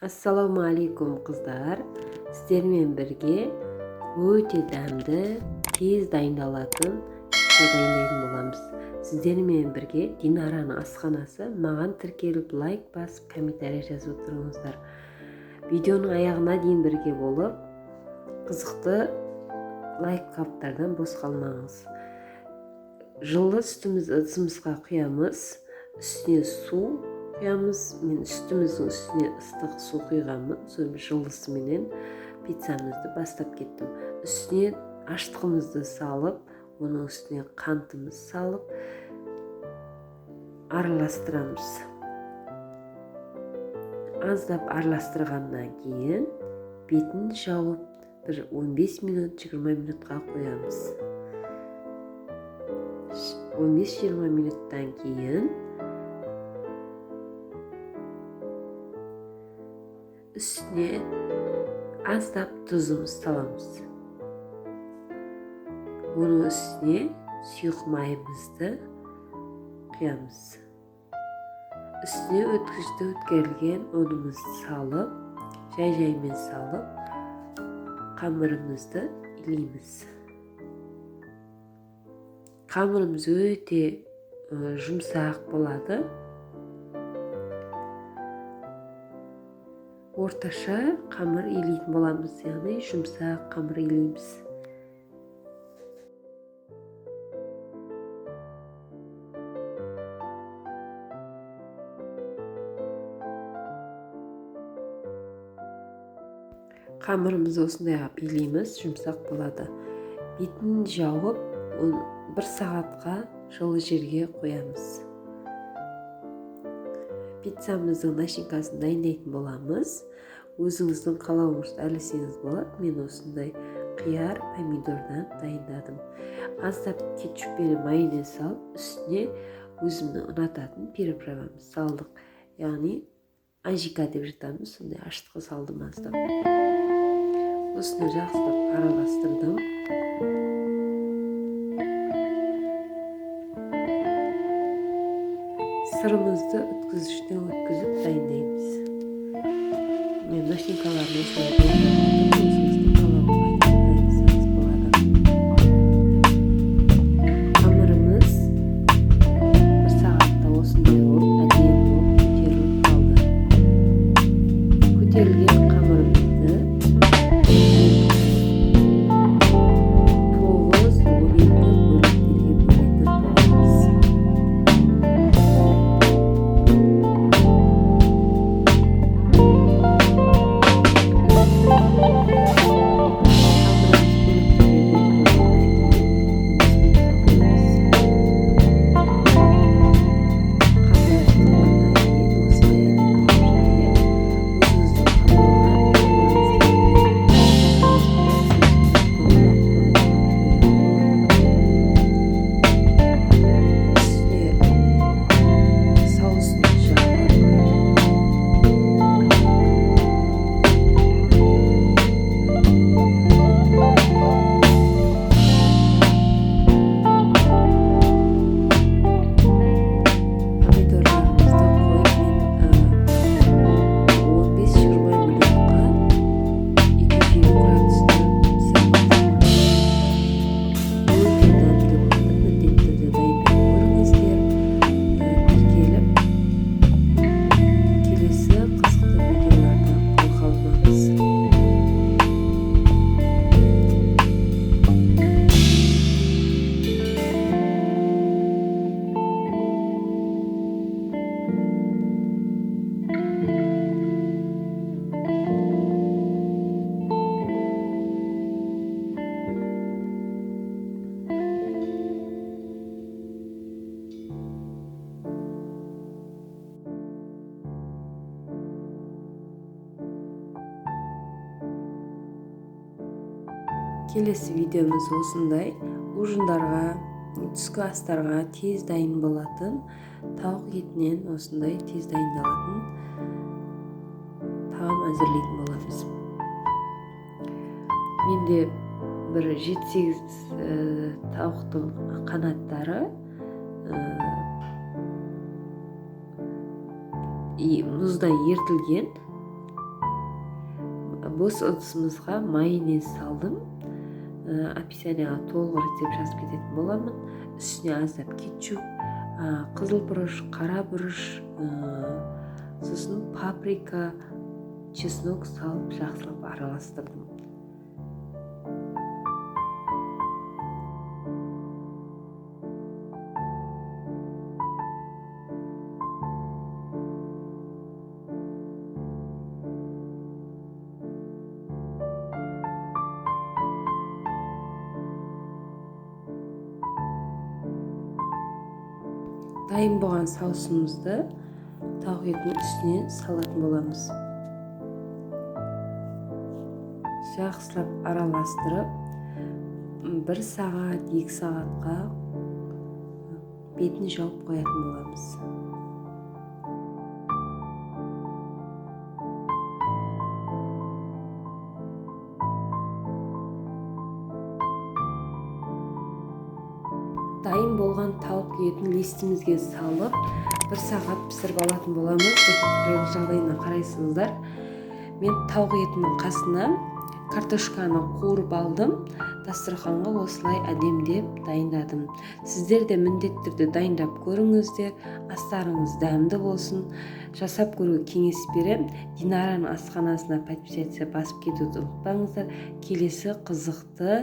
Assalomu alaykum qizlar. Sizlarмен birga o'ta damli, tez dayondalатын dayondaydigan bo'lamiz. Sizlarмен birga Dinarani asxonasi. Mаған tirkelib like basib, kommentariy yozib o'tiringizlar. Videoning oyog'ina дейін birga bo'lib, qiziqdi like qaplardan bo'sh qolmangiz. Жылы üstümüzə quyamiz. Üstüne su quyamiz. Men üstümüzün üstüne ыстық su quyğanмын. Sonra жылысы менен pizzamızды бастап кеттім. Üstüne аштығымызды салып, оның üstüne қантымызды салып, араластырамыз. Аздап араластырғаннан кейін бетін жауып, бір 15 минут, 20 минутқа қоямыз. 15-20 минуттан кейін üstüne azdap tuzumuzu salamız. Onun üstüne suyuq mayımızды quyamiz. Üstüne ötküzde ötkürülgen unumuzu salıp, jay-jayмен salıp, qamırımızды ileymiz. Qamırımız öte жұмсақ болады. Орташа қамыр илейтін боламыз, яғни жұмсақ қамыр илейміз. Қамырымызды осындай илейміз, жұмсақ болады. Бетін жауып, 1 сағатқа жылы жерге қоямыз. Pizzamыздың начинкасын дайындайтын боламыз. Өзіңіздің қалауыңызды әлесеңіз болады. Мен осындай қияр, помидордан дайындадым. Аздап кетчуп пен майонез салып, үстіне өзімнің ұнататын приправамды салдық. Яғни ажика деп жатамыз. Сондай аштыққа салдым аздап. Осыны жақсылап араластырдым. Сырымызды өткізгіштен өткізіп дайындаймыз. Мен начинкаларын осылай дайындадым. Өзіңіздің қалауыңызды дайындасаңыз болады. Қамырымыз 1 сағатта осындай болып, әдемі болып көтеріліп қалды. Көтерілген қамырымызды 'Келесі видеомыз осындай. Ужындарға, түскі астарға тез дайын болатын, тауық етінен осындай тез дайындалатын тағам әзірлейтін боламыз. Менде бір 7-8 тауықтың қанаттары мұзда ертілген. бос ыдысымызға майонез салдым. Описанияға толық рецепт жазып кететін боламын. Үстіне аздап кетчуп, қызыл бұрыш, қара бұрыш, сосын паприка, чеснок салып жақсылап араластырдым. Дайын болған соусымызды тауық етінің үстіне салатын боламыз. Жақсылап араластырып, 1 сағат, 2 сағатқа бетін жауып қоятын боламыз. Дайын болған тауық етін листімізге салып, 1 сағат пісіріп алатын боламыз. Жағдайына қарайсыздар. Мен тауық етінің қасына картошканы қуырып алдым. Дастарханға осылай әдемдеп дайындадым. Сіздер де міндетті түрде дайындап көріңіздер. Астарыңыз дәмді болсын. Жасап көруге кеңес берем. Динараның асханасына подписаться басып кетуді ұмытпаңыздар. Келесі қызықты